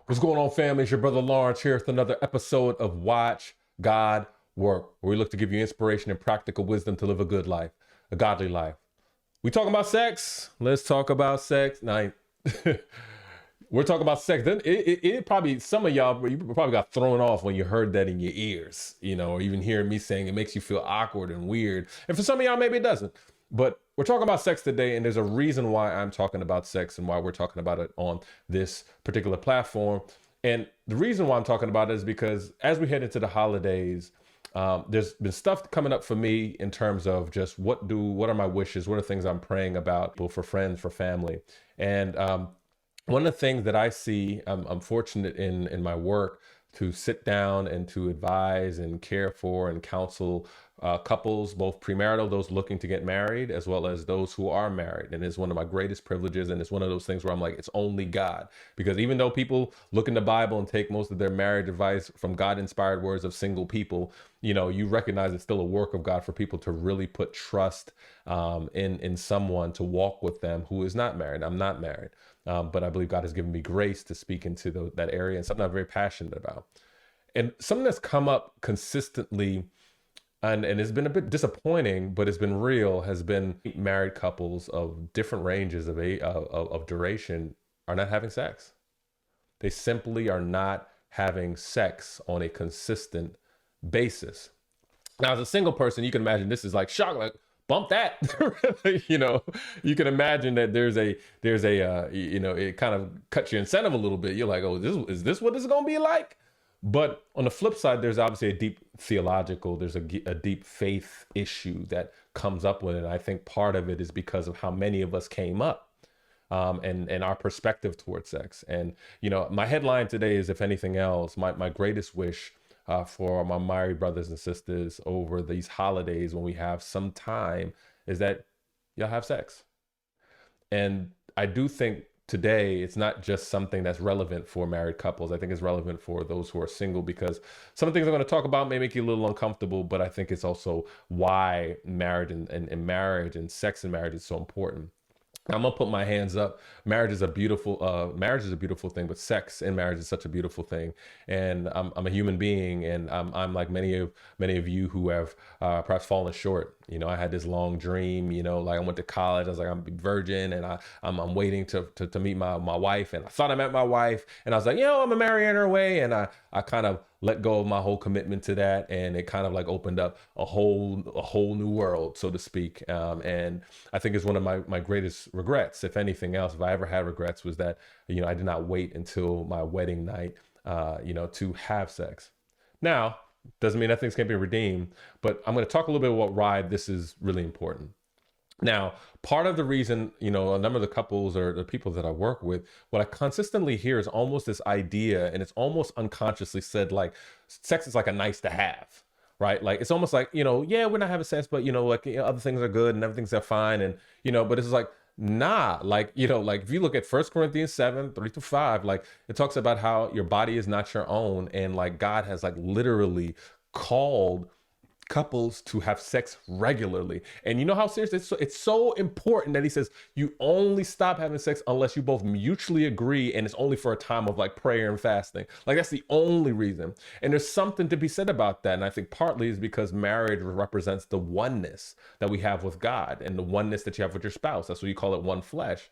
What's going on, family? It's your brother Lawrence here with another episode of Watch God Work, where we look to give you inspiration and practical wisdom to live a good life, a godly life. We talking about sex? Let's talk about sex. Now, we're talking about sex. Then it probably, some of y'all, you probably got thrown off when you heard that in your ears, or even hearing me saying it makes you feel awkward and weird. And for some of y'all, maybe it doesn't. But we're talking about sex today, and there's a reason why I'm talking about sex and why we're talking about it on this particular platform. And the reason why I'm talking about it is because as we head into the holidays, there's been stuff coming up for me in terms of just what are my wishes, what are things I'm praying about, both for friends, for family. And one of the things that I see, I'm fortunate in my work to sit down and to advise and care for and counsel couples, both premarital, those looking to get married, as well as those who are married. And it's one of my greatest privileges. And it's one of those things where I'm like, it's only God. Because even though people look in the Bible and take most of their marriage advice from God-inspired words of single people, you recognize it's still a work of God for people to really put trust in someone to walk with them who is not married. I'm not married. But I believe God has given me grace to speak into that area, and something I'm very passionate about. And something that's come up consistently, and it's been a bit disappointing, but it's been real, has been married couples of different ranges of duration are not having sex. They simply are not having sex on a consistent basis. Now, as a single person, you can imagine this is like shock, like, bump that. You can imagine that there's a it kind of cuts your incentive a little bit. You're like, oh, is this what it's going to be like? But on the flip side, there's obviously a deep theological, there's a deep faith issue that comes up with it. And I think part of it is because of how many of us came up and our perspective towards sex. And, my headline today is, if anything else, my greatest wish for my married brothers and sisters over these holidays when we have some time is that y'all have sex. And I do think today it's not just something that's relevant for married couples. I think it's relevant for those who are single, because some of the things I'm going to talk about may make you a little uncomfortable, but I think it's also why marriage and marriage and sex and marriage is so important. I'm gonna put my hands up. Marriage is a beautiful thing, but sex in marriage is such a beautiful thing. And I'm a human being, and I'm like many of you who have perhaps fallen short. I had this long dream. Like I went to college. I was like, I'm a virgin, and I'm waiting to meet my wife. And I thought I met my wife, and I was like, I'm gonna marry her in her way. And I kind of let go of my whole commitment to that, and it kind of like opened up a whole new world, so to speak. And I think it's one of my greatest regrets, if anything else, if I ever had regrets, was that I did not wait until my wedding night to have sex. Now, doesn't mean that things can't be redeemed, but I'm going to talk a little bit about why this is really important. Now, part of the reason, a number of the couples or the people that I work with, what I consistently hear is almost this idea, and it's almost unconsciously said, like, sex is like a nice to have, right? Like, it's almost like, yeah, we're not having sex, but, other things are good and everything's fine. And, but it's like, nah, like, like if you look at 1 Corinthians 7, 3-5, like it talks about how your body is not your own. And like God has like literally called couples to have sex regularly. And you know how serious it's so important that he says you only stop having sex unless you both mutually agree, and it's only for a time of like prayer and fasting. Like that's the only reason. And there's something to be said about that. And I think partly is because marriage represents the oneness that we have with God and the oneness that you have with your spouse. That's what you call it, one flesh.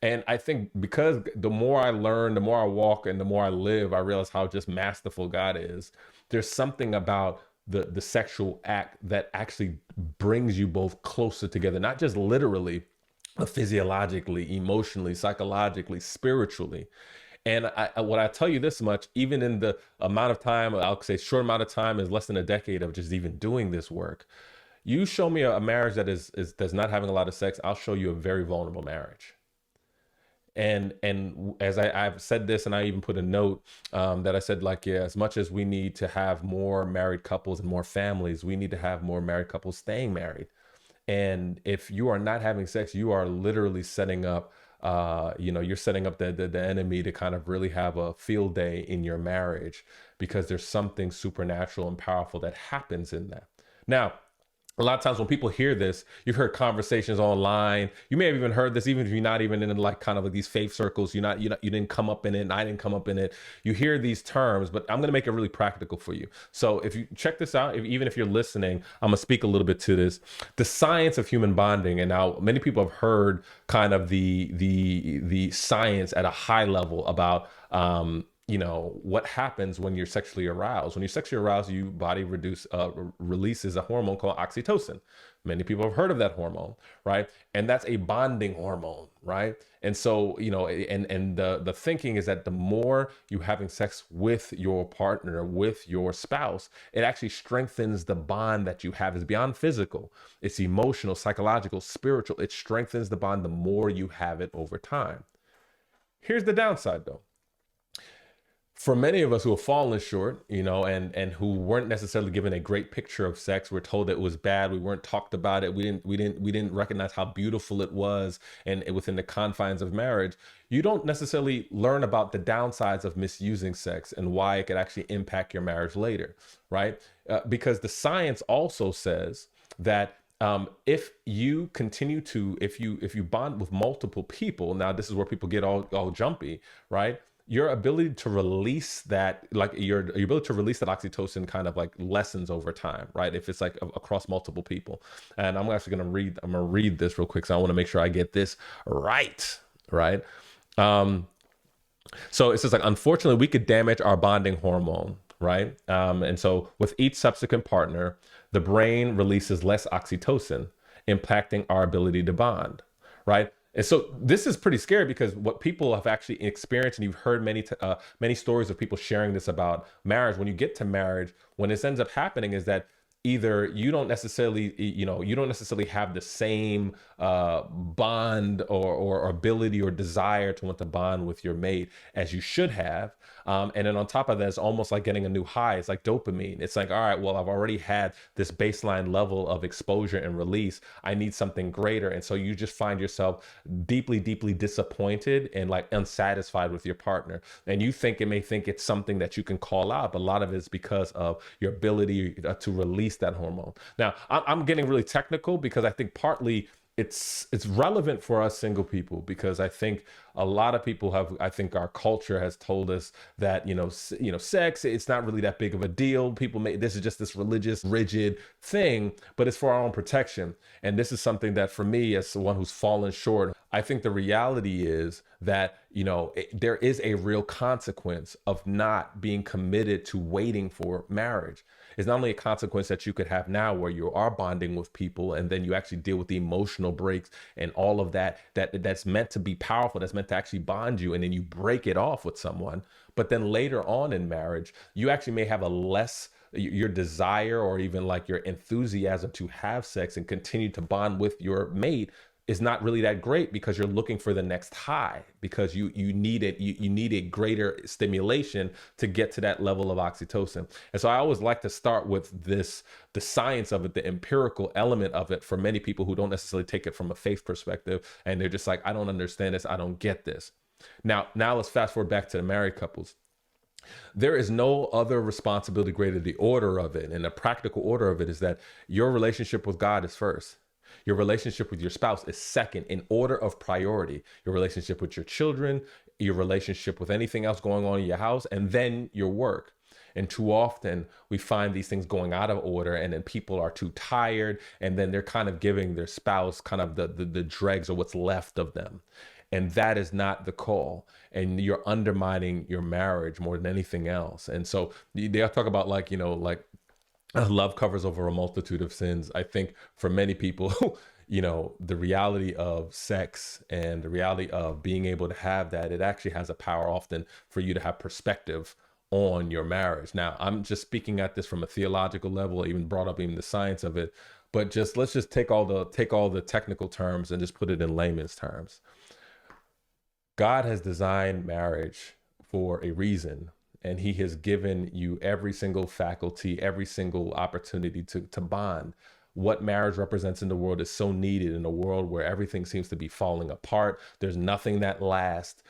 And I think because the more I learn, the more I walk, and the more I live, I realize how just masterful God is. There's something about the sexual act that actually brings you both closer together, not just literally, but physiologically, emotionally, psychologically, spiritually. And what I tell you this much, even in the amount of time, I'll say short amount of time, is less than a decade of just even doing this work. You show me a marriage that's not having a lot of sex, I'll show you a very vulnerable marriage. And as I've said this, and I even put a note that I said, like, yeah, as much as we need to have more married couples and more families, we need to have more married couples staying married. And if you are not having sex, you are literally setting up, you're setting up the enemy to kind of really have a field day in your marriage, because there's something supernatural and powerful that happens in that. Now, A lot of times when people hear this, you've heard conversations online. You may have even heard this, even if you're not even in like kind of like these faith circles. You didn't come up in it, and I didn't come up in it. You hear these terms, but I'm going to make it really practical for you. So if you check this out, even if you're listening, I'm going to speak a little bit to this, the science of human bonding. And now many people have heard kind of the science at a high level about what happens when you're sexually aroused. When you're sexually aroused, your body releases a hormone called oxytocin. Many people have heard of that hormone, right? And that's a bonding hormone, right? And so, and the thinking is that the more you having sex with your partner, with your spouse, it actually strengthens the bond that you have. Is beyond physical. It's emotional, psychological, spiritual. It strengthens the bond the more you have it over time. Here's the downside though. For many of us who have fallen short, and who weren't necessarily given a great picture of sex, we're told that it was bad. We weren't talked about it. We didn't recognize how beautiful it was, and within the confines of marriage, you don't necessarily learn about the downsides of misusing sex and why it could actually impact your marriage later, right? Because the science also says that if you continue to, if you bond with multiple people, now this is where people get all jumpy, right? Your ability to release that, like your ability to release that oxytocin kind of like lessens over time, right? If it's like across multiple people. And I'm actually I'm gonna read this real quick. So I want to make sure I get this right, right? So it says like, unfortunately, we could damage our bonding hormone, right? And so with each subsequent partner, the brain releases less oxytocin, impacting our ability to bond, right? And so this is pretty scary because what people have actually experienced, and you've heard many stories of people sharing this about marriage. When you get to marriage, when this ends up happening is that either you don't necessarily have the same bond or ability or desire to want to bond with your mate as you should have. And then on top of that, it's almost like getting a new high. It's like dopamine. It's like, all right, well, I've already had this baseline level of exposure and release. I need something greater. And so you just find yourself deeply, deeply disappointed and like unsatisfied with your partner. And you may think it's something that you can call out, but a lot of it is because of your ability to release that hormone. Now, I'm getting really technical because I think partly it's relevant for us single people, because I think a lot of people I think our culture has told us that, sex, it's not really that big of a deal. This is just this religious, rigid thing, but it's for our own protection. And this is something that for me, as someone who's fallen short, I think the reality is that, there is a real consequence of not being committed to waiting for marriage. It's not only a consequence that you could have now where you are bonding with people and then you actually deal with the emotional breaks and all of that's meant to be powerful, that's meant to actually bond you, and then you break it off with someone. But then later on in marriage, you actually may have your desire or even like your enthusiasm to have sex and continue to bond with your mate is not really that great, because you're looking for the next high, because you need it. You need a greater stimulation to get to that level of oxytocin. And so I always like to start with the science of it, the empirical element of it, for many people who don't necessarily take it from a faith perspective. And they're just like, I don't understand this. I don't get this. Now let's fast forward back to the married couples. There is no other responsibility greater. The order of it and the practical order of it is that your relationship with God is first. Your relationship with your spouse is second in order of priority. Your relationship with your children, your relationship with anything else going on in your house, and then your work. And too often we find these things going out of order, and then people are too tired, and then they're kind of giving their spouse kind of the dregs or what's left of them. And that is not the call. And you're undermining your marriage more than anything else. And so they talk about like love covers over a multitude of sins. I think for many people, the reality of sex and the reality of being able to have that, it actually has a power often for you to have perspective on your marriage. Now, I'm just speaking at this from a theological level. I even brought up even the science of it, but let's just take all the technical terms and just put it in layman's terms. God has designed marriage for a reason. And he has given you every single faculty, every single opportunity to bond. What marriage represents in the world is so needed in a world where everything seems to be falling apart. There's nothing that lasts.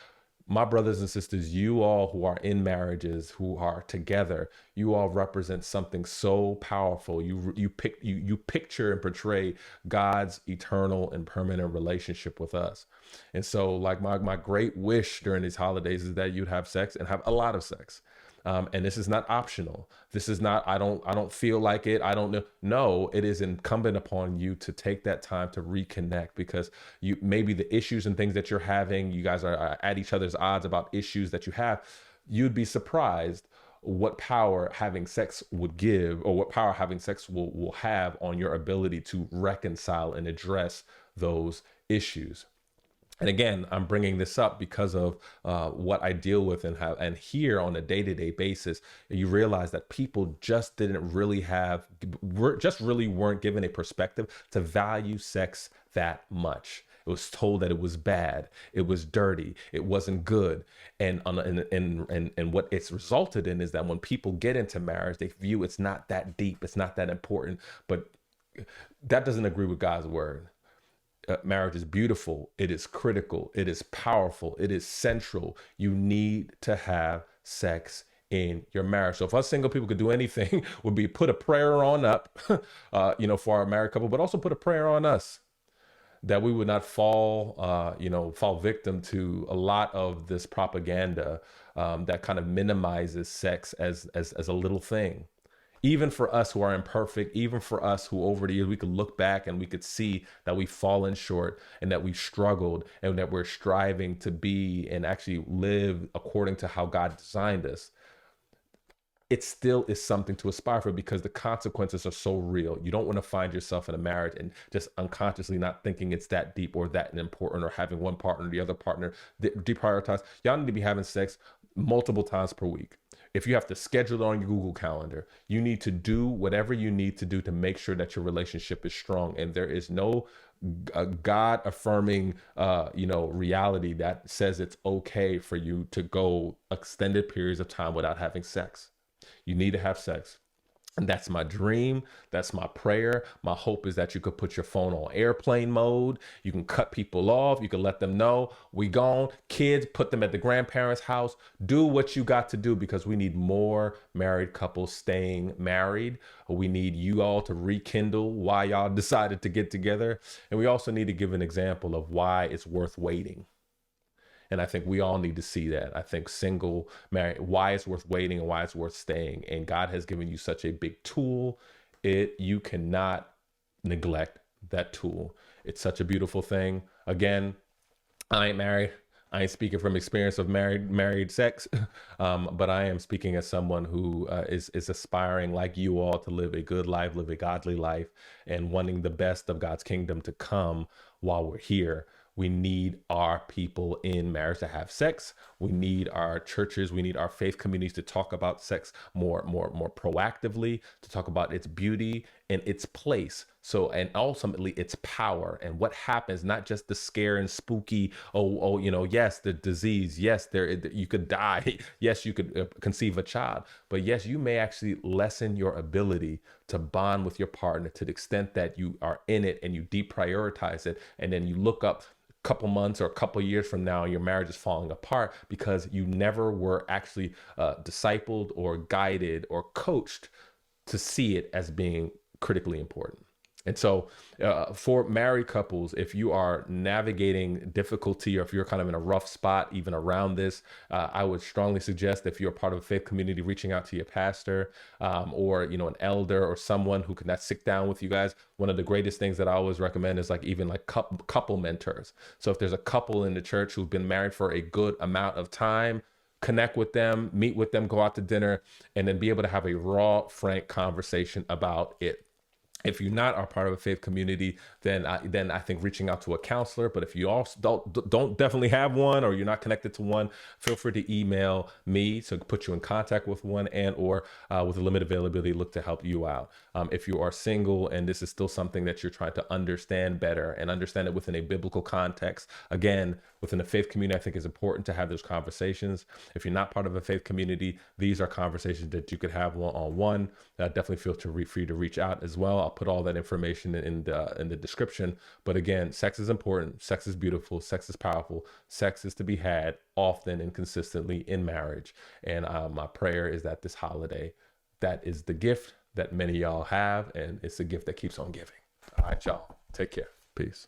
My brothers and sisters, you all who are in marriages, who are together, you all represent something so powerful. You picture and portray God's eternal and permanent relationship with us. And so, like my great wish during these holidays is that you'd have sex and have a lot of sex. And this is not optional. This is not, I don't feel like it. I don't know. No, it is incumbent upon you to take that time to reconnect, because you, maybe the issues and things that you're having, you guys are at each other's odds about issues that you have. You'd be surprised what power having sex would give, or what power having sex will have on your ability to reconcile and address those issues. And again, I'm bringing this up because of what I deal with and have and hear on a day-to-day basis. You realize that people just didn't really have, just really weren't given a perspective to value sex that much. It was told that it was bad, it was dirty, it wasn't good, and what it's resulted in is that when people get into marriage, they view it's not that deep, it's not that important. But that doesn't agree with God's word. Marriage is beautiful, it is critical, it is powerful, it is central. You need to have sex in your marriage. So if us single people could do anything, would be put a prayer on up, for our married couple, but also put a prayer on us that we would not fall victim to a lot of this propaganda that kind of minimizes sex as a little thing. Even for us who are imperfect, even for us who over the years, we could look back and we could see that we've fallen short and that we've struggled and that we're striving to be and actually live according to how God designed us. It still is something to aspire for, because the consequences are so real. You don't want to find yourself in a marriage and just unconsciously not thinking it's that deep or that important, or having one partner or the other partner deprioritize. Y'all need to be having sex multiple times per week. If you have to schedule it on your Google Calendar, you need to do whatever you need to do to make sure that your relationship is strong. And there is no God affirming, reality that says it's okay for you to go extended periods of time without having sex. You need to have sex. And that's my dream. That's my prayer. My hope is that you could put your phone on airplane mode. You can cut people off. You can let them know we gone. Kids, put them at the grandparents' house. Do what you got to do, because we need more married couples staying married. We need you all to rekindle why y'all decided to get together. And we also need to give an example of why it's worth waiting. And I think we all need to see that. I think single, married, why it's worth waiting and why it's worth staying. And God has given you such a big tool. You cannot neglect that tool. It's such a beautiful thing. Again, I ain't married. I ain't speaking from experience of married sex, but I am speaking as someone who is aspiring, like you all, to live a good life, live a godly life, and wanting the best of God's kingdom to come while we're here. We need our people in marriage to have sex. We need our churches, we need our faith communities to talk about sex more proactively, to talk about its beauty and its place. So, and ultimately its power and what happens, not just the scare and spooky, yes, the disease, yes, you could die, yes, you could conceive a child, but yes, you may actually lessen your ability to bond with your partner to the extent that you are in it and you deprioritize it, and then you look up couple months or a couple years from now, your marriage is falling apart because you never were actually discipled or guided or coached to see it as being critically important. And so for married couples, if you are navigating difficulty or if you're kind of in a rough spot, even around this, I would strongly suggest, if you're part of a faith community, reaching out to your pastor or, an elder or someone who can sit down with you guys. One of the greatest things that I always recommend is even couple mentors. So if there's a couple in the church who've been married for a good amount of time, connect with them, meet with them, go out to dinner, and then be able to have a raw, frank conversation about it. If you're not a part of a faith community, then I think reaching out to a counselor. But if you also don't definitely have one, or you're not connected to one, feel free to email me to put you in contact with one, and or with a limited availability, look to help you out. If you are single and this is still something that you're trying to understand better and understand it within a biblical context, again, within the faith community, I think it's important to have those conversations. If you're not part of a faith community, these are conversations that you could have one-on-one. Definitely feel free to reach out as well. I'll put all that information in the description. But again, sex is important. Sex is beautiful. Sex is powerful. Sex is to be had often and consistently in marriage. And my prayer is that this holiday, that is the gift that many of y'all have, and it's a gift that keeps on giving. All right, y'all. Take care. Peace.